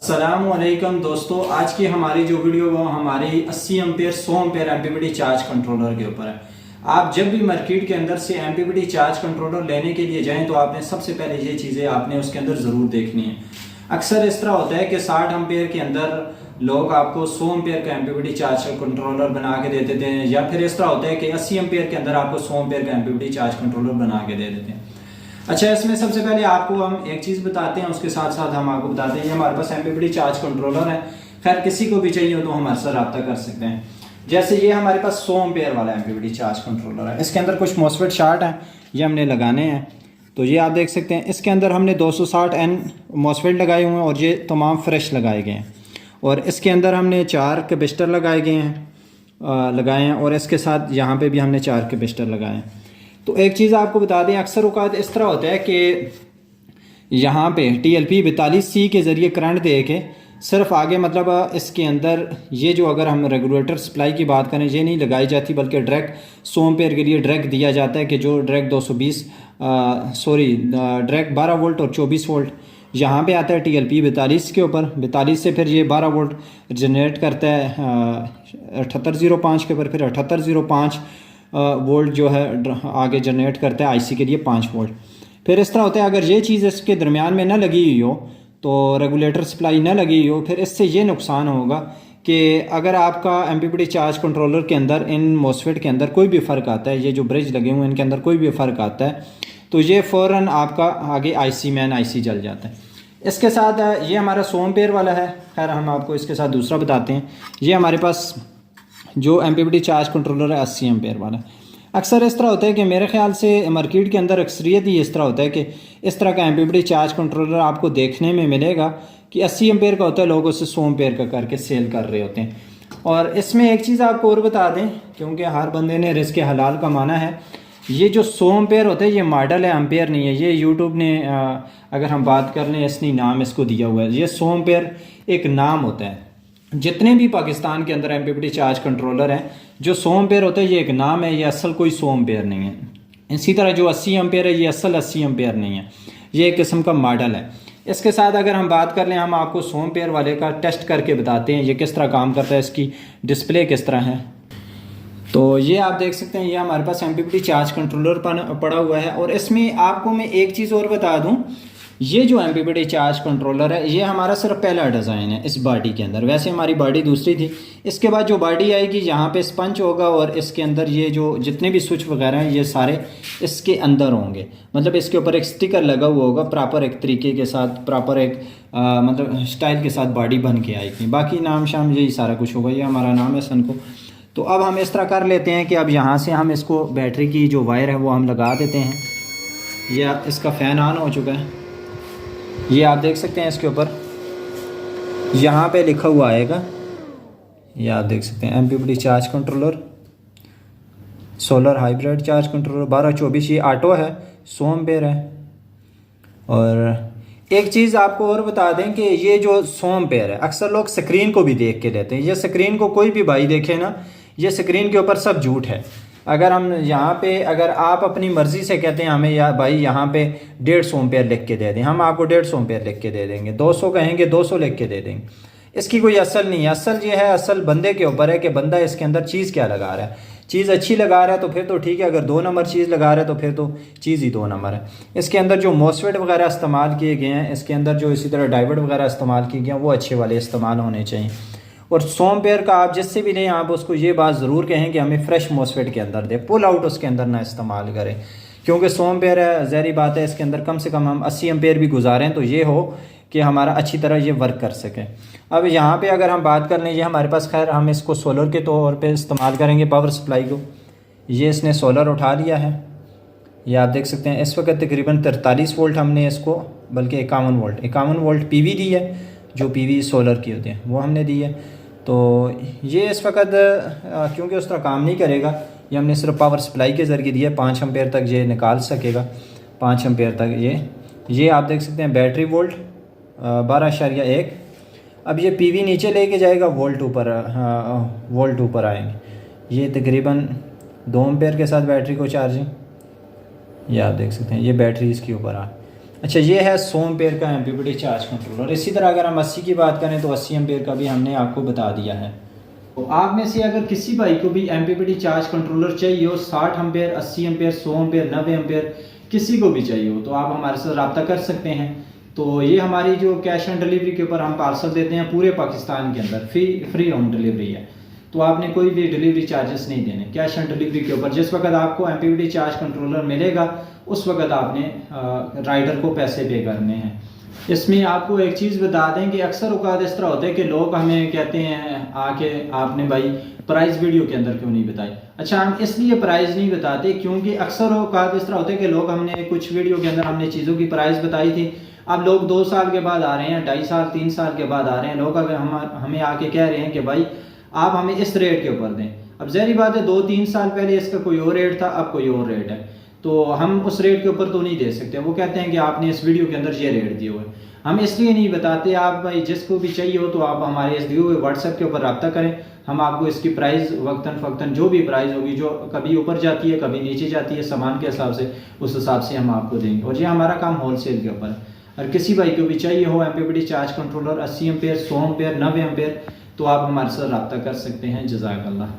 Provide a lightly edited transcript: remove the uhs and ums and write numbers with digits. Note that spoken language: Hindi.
अस्सलामुअलैकुम दोस्तों, आज की हमारी जो वीडियो वो हमारी 80 ampere 100 ampere MPPT charge controller के ऊपर है। आप जब भी मार्केट के अंदर से एमपीपीटी चार्ज कंट्रोलर लेने के लिए जाएं तो आपने सबसे पहले ये चीज़ें आपने उसके अंदर ज़रूर देखनी है। अक्सर इस तरह होता है कि 60 एम्पेयर के अंदर लोग आपको 100 एम्पेयर का एमपीपीटी चार्ज कंट्रोलर बना के दे देते हैं, या फिर इस तरह होता है कि 80 एम्पेयर के अंदर आपको 100 एम्पेयर का एमपीपीटी चार्ज कंट्रोलर बना के दे देते हैं। अच्छा, इसमें सबसे पहले आपको हम एक चीज़ बताते हैं, उसके साथ साथ हम आपको बताते हैं ये हमारे पास एमपीपीटी चार्ज कंट्रोलर है। खैर किसी को भी चाहिए हो तो हमारे साथ रब्ता कर सकते हैं। जैसे ये हमारे पास 100 एम्पेयर वाला एमपीपीटी चार्ज कंट्रोलर है। इसके अंदर कुछ मॉसफेट शार्ट हैं, ये हमने लगाने हैं। तो ये आप देख सकते हैं, इसके अंदर हमने 260N मॉसफेट लगाए हुए हैं और ये तमाम फ्रेश लगाए गए हैं। और इसके अंदर हमने 4 कैपेसिटर लगाए हैं और इसके साथ यहाँ पे भी हमने 4 कैपेसिटर लगाए हैं। तो एक चीज़ आपको बता दें, अक्सर औक़ात इस तरह होता है कि यहाँ पे TLP 42C के ज़रिए करंट दे के सिर्फ आगे मतलब इसके अंदर ये जो अगर हम रेगुलेटर सप्लाई की बात करें ये नहीं लगाई जाती, बल्कि डायरेक्ट 100 एम्पेयर के लिए डायरेक्ट दिया जाता है कि जो डायरेक्ट 12 वोल्ट और 24 वोल्ट यहाँ पे आता है TLP 42 के ऊपर। 42 से फिर ये 12 वोल्ट जनरेट करता है 7805 के ऊपर, फिर 7805 वोल्ट जो है आगे जनरेट करता है IC के लिए 5 वोल्ट। फिर इस तरह होता है, अगर ये चीज़ इसके दरमियान में ना लगी हुई हो तो रेगुलेटर सप्लाई ना लगी हुई हो, फिर इससे ये नुकसान होगा कि अगर आपका एमपीपीटी चार्ज कंट्रोलर के अंदर इन मॉसफेट के अंदर कोई भी फ़र्क आता है, ये जो ब्रिज लगे हुए हैं इनके अंदर कोई भी फ़र्क आता है तो ये फ़ौरन आपका आगे मेन IC जल जाता है। इसके साथ ये हमारा 100 एम्पेयर वाला है। खैर हम आपको इसके साथ दूसरा बताते हैं। ये हमारे पास जो एमपीपीटी चार्ज कंट्रोलर है 80 एम्पेयर वाला। अक्सर इस तरह होता है कि मेरे ख्याल से मार्केट के अंदर अक्सरियत ही इस तरह होता है कि इस तरह का एमपीपीटी चार्ज कंट्रोलर आपको देखने में मिलेगा कि 80 एम्पेयर का होता है, लोग उसे 100 एम्पेयर का करके सेल कर रहे होते हैं। और इसमें एक चीज़ आपको और बता दें, क्योंकि हर बंदे ने रिस्क हलाल कमाना है, ये जो 100 एम्पेयर होता है ये मॉडल है, एम्पेयर नहीं है। ये यूट्यूब ने अगर हम बात कर लें इसने नाम इसको दिया हुआ है। ये 100 एम्पेयर एक नाम होता है। जितने भी पाकिस्तान के अंदर एमपीपीटी चार्ज कंट्रोलर हैं, जो 100 एम्पेयर होता है ये एक नाम है, ये असल कोई 100 एम्पेयर नहीं है। इसी तरह जो 80 एम्पेयर है ये असल 80 एम्पेयर नहीं है, ये एक किस्म का मॉडल है। इसके साथ अगर हम बात कर लें, हम आपको 100 एम्पेयर वाले का टेस्ट करके बताते हैं ये किस तरह काम करता है, इसकी डिस्प्ले किस तरह है। तो ये आप देख सकते हैं, ये हमारे पास एमपीपीटी चार्ज कंट्रोलर पड़ा हुआ है। और इसमें आपको मैं एक चीज़ और बता दूं, ये जो एमपीपीटी चार्ज कंट्रोलर है ये हमारा सिर्फ पहला डिज़ाइन है इस बॉडी के अंदर। वैसे हमारी बॉडी दूसरी थी। इसके बाद जो बॉडी आएगी यहाँ पे स्पंज होगा और इसके अंदर ये जो जितने भी स्विच वगैरह हैं ये सारे इसके अंदर होंगे। मतलब इसके ऊपर एक स्टिकर लगा हुआ होगा, प्रॉपर एक तरीके के साथ, प्रॉपर एक मतलब स्टाइल के साथ बॉडी बन के आएगी। बाकी नाम शाम यही सारा कुछ होगा। ये हमारा नाम है सनको। तो अब हम इस तरह कर लेते हैं कि अब यहाँ से हम इसको बैटरी की जो वायर है वो हम लगा देते हैं। यह इसका फ़ैन ऑन हो चुका है, ये आप देख सकते हैं। इसके ऊपर यहाँ पे लिखा हुआ आएगा, ये आप देख सकते हैं MPPT charge controller solar hybrid charge controller 1224। ये ऑटो है, 100 एम्पेयर है। और एक चीज़ आपको और बता दें कि ये जो 100 एम्पेयर है अक्सर लोग स्क्रीन को भी देख के लेते हैं। ये स्क्रीन को कोई भी भाई देखे ना, ये स्क्रीन के ऊपर सब झूठ है। अगर हम यहाँ पे अगर आप अपनी मर्ज़ी से कहते हैं हमें या भाई यहाँ पे 150 एम्पेयर लिख के दे दें, हम आपको 150 एम्पेयर लिख के दे देंगे। 200 कहेंगे 200 लिख के दे देंगे। इसकी कोई असल नहीं है। असल ये है, असल बंदे के ऊपर है कि बंदा इसके अंदर चीज़ क्या लगा रहा है। चीज़ अच्छी लगा रहा है तो फिर तो ठीक है, अगर 2 नंबर चीज़ लगा रहा है तो फिर तो चीज़ ही 2 नंबर है। इसके अंदर जो मॉसफेट वगैरह इस्तेमाल किए गए हैं, इसके अंदर जो इसी तरह डायोड वगैरह इस्तेमाल किए गए हैं वो अच्छे वाले इस्तेमाल होने चाहिए। और 100 एम्पेयर का आप जिससे भी लें आप उसको ये बात ज़रूर कहें कि हमें फ्रेश मॉसफेट के अंदर दे, पुल आउट उसके अंदर ना इस्तेमाल करें। क्योंकि 100 एम्पेयर है, ज़ाहिर बात है इसके अंदर कम से कम हम 80 एम्पेयर भी गुजारें तो ये हो कि हमारा अच्छी तरह ये वर्क कर सके। अब यहाँ पे अगर हम बात कर लें, ये हमारे पास खैर हम इसको सोलर के तौर पे इस्तेमाल करेंगे पावर सप्लाई को। ये इसने सोलर उठा लिया है, ये आप देख सकते हैं। इस वक्त तकरीबन 43 वोल्ट हमने इसको, बल्कि 51 वोल्ट PV दी है, जो PV सोलर की होती है वो हमने दी है। तो ये इस वक्त क्योंकि उस तरह काम नहीं करेगा, ये हमने सिर्फ पावर सप्लाई के ज़रिए दिया। 5 एम्पेयर तक ये निकाल सकेगा, 5 एम्पेयर तक। ये आप देख सकते हैं बैटरी वोल्ट 12.1। अब ये PV नीचे लेके जाएगा, वोल्ट ऊपर आएंगे। ये तकरीबन 2 एम्पेयर के साथ बैटरी को चार्जिंग, ये आप देख सकते हैं। ये बैटरी इसके ऊपर आ, अच्छा, ये है 100 एम्पेयर का MPPT चार्ज कंट्रोलर। इसी तरह अगर हम 80 की बात करें तो 80 एम्पेयर का भी हमने आपको बता दिया है। तो आप में से अगर किसी भाई को भी MPPT चार्ज कंट्रोलर चाहिए हो, 60 एम्पेयर, 80 एम्पेयर, 100 एम्पेयर, 90 एम्पेयर, किसी को भी चाहिए हो तो आप हमारे साथ रब्ता कर सकते हैं। तो ये हमारी जो कैश ऑन डिलीवरी के ऊपर हम पार्सल देते हैं पूरे पाकिस्तान के अंदर, फ्री होम डिलीवरी है। तो आपने कोई भी डिलीवरी चार्जेस नहीं देने, कैश ऑन डिलीवरी के ऊपर जिस वक्त आपको MPPT चार्ज कंट्रोलर मिलेगा उस वक्त आपने राइडर को पैसे पे करने हैं। इसमें आपको एक चीज़ बता दें कि अक्सर औकात इस तरह होता है कि लोग हमें कहते हैं आके आपने भाई प्राइस वीडियो के अंदर क्यों नहीं बताई। अच्छा, हम इसलिए प्राइस नहीं बताते क्योंकि अक्सर औकात इस तरह होते हैं कि लोग हमने कुछ वीडियो के अंदर हमने चीज़ों की प्राइस बताई थी, अब लोग 2 साल के बाद आ रहे हैं, 2.5 साल 3 साल के बाद आ रहे हैं लोग, अगर हमें आके कह रहे हैं कि भाई आप हमें इस रेट के ऊपर दें। अब ज़ाहिर बात है 2-3 साल पहले इसका कोई और रेट था, अब कोई और रेट है, तो हम उस रेट के ऊपर तो नहीं दे सकते। वो कहते हैं कि आपने इस वीडियो के अंदर ये रेट दिए हुए, हम इसलिए नहीं बताते। आप भाई जिसको भी चाहिए हो तो आप हमारे इस दिए हुए व्हाट्सएप के ऊपर रब्ता करें, हम आपको इसकी प्राइस वक्तन फ़क्तन जो भी प्राइस होगी, जो कभी ऊपर जाती है कभी नीचे जाती है सामान के हिसाब से, उस हिसाब से हम आपको देंगे। और ये हमारा काम होलसेल के ऊपर है। और किसी भाई को भी चाहिए हो MPPT charge controller 80 ampere, 100 ampere, 90 ampere, तो आप हमारे साथ रब्ता कर सकते हैं। जज़ाकल्लाह।